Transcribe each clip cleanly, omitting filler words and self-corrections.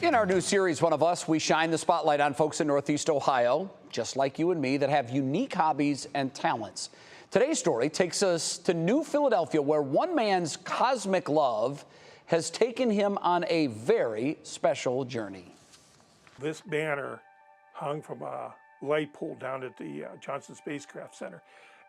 In our new series, One of Us, we shine the spotlight on folks in Northeast Ohio, just like you and me, that have unique hobbies and talents. Today's story takes us to New Philadelphia, where one man's cosmic love has taken him on a very special journey. This banner hung from a light pole down at the Johnson Spacecraft Center.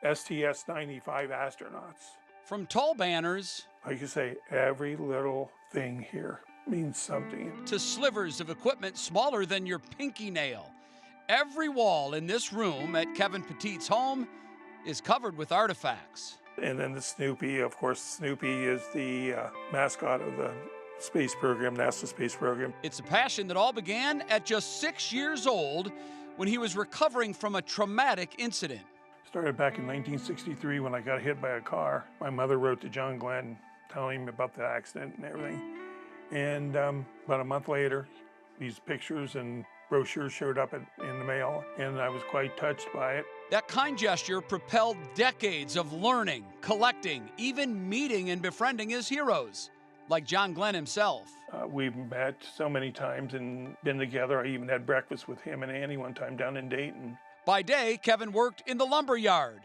STS-95 astronauts. From tall banners, Like you say, every little thing here means something. to slivers of equipment smaller than your pinky nail, every wall in this room at Kevin Petit's home is covered with artifacts. And then the Snoopy, of course, Snoopy is the mascot of the space program, NASA space program. It's a passion that all began at just 6 years old when he was recovering from a traumatic incident. Started back in 1963 when I got hit by a car. My mother wrote to John Glenn telling him about the accident and everything. And about a month later, these pictures and brochures showed up in the mail, and I was quite touched by it. That kind gesture propelled decades of learning, collecting, even meeting and befriending his heroes, like John Glenn himself. We've met so many times and been together. I even had breakfast with him and Annie one time down in Dayton. By day, Kevin worked in the lumber yard,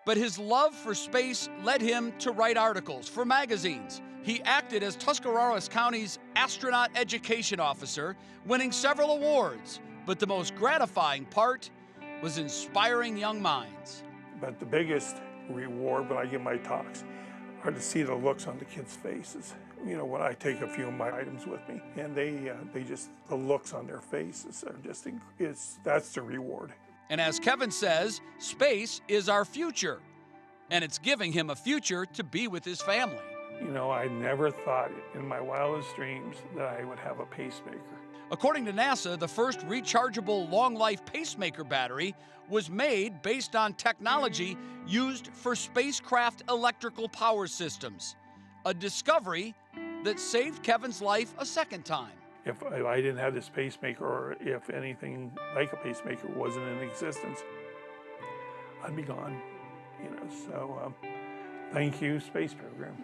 but his love for space led him to write articles for magazines. He acted as Tuscarawas County's astronaut education officer, winning several awards. But the most gratifying part was inspiring young minds. But the biggest reward when I give my talks are to see the looks on the kids' faces. You know, when I take a few of my items with me, and they just, the looks on their faces are just, that's the reward. And as Kevin says, space is our future, and it's giving him a future to be with his family. You know, I never thought in my wildest dreams that I would have a pacemaker. According to NASA, the first rechargeable long-life pacemaker battery was made based on technology used for spacecraft electrical power systems, a discovery that saved Kevin's life a second time. If I didn't have this pacemaker, or if anything like a pacemaker wasn't in existence, I'd be gone. You know, so thank you, space program.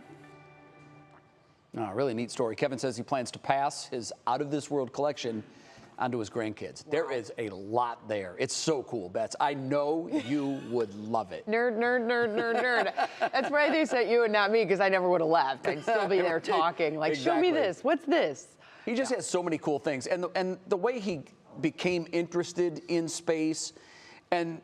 Oh, really neat story. Kevin says he plans to pass his out-of-this-world collection onto his grandkids. Wow. There is a lot there. It's so cool, Bets. I know you would love it. Nerd, nerd, nerd, nerd, nerd. That's why they sent you and not me, because I never would have left. I'd still be there talking, like, exactly. Show me this, what's this? He just has so many cool things. And the way he became interested in space, and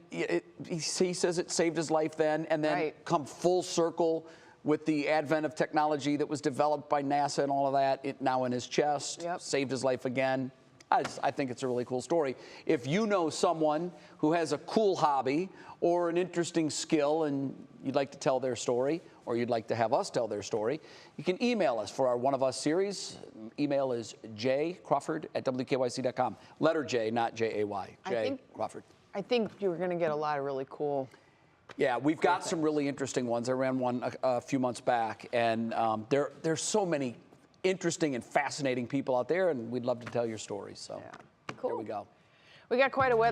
he says it saved his life then, and then come full circle with the advent of technology that was developed by NASA and all of that, it now in his chest, saved his life again. I think it's a really cool story. If you know someone who has a cool hobby or an interesting skill and you'd like to tell their story, or you'd like to have us tell their story, you can email us for our One of Us series. Email is jcrawford@wkyc.com. Letter J, not J-A-Y. J. Crawford. I think you're going to get a lot of really cool. Yeah, we've got some really interesting ones. I ran one a few months back, and there's so many interesting and fascinating people out there, and we'd love to tell your stories. So Cool. Here we go. We got quite a weather.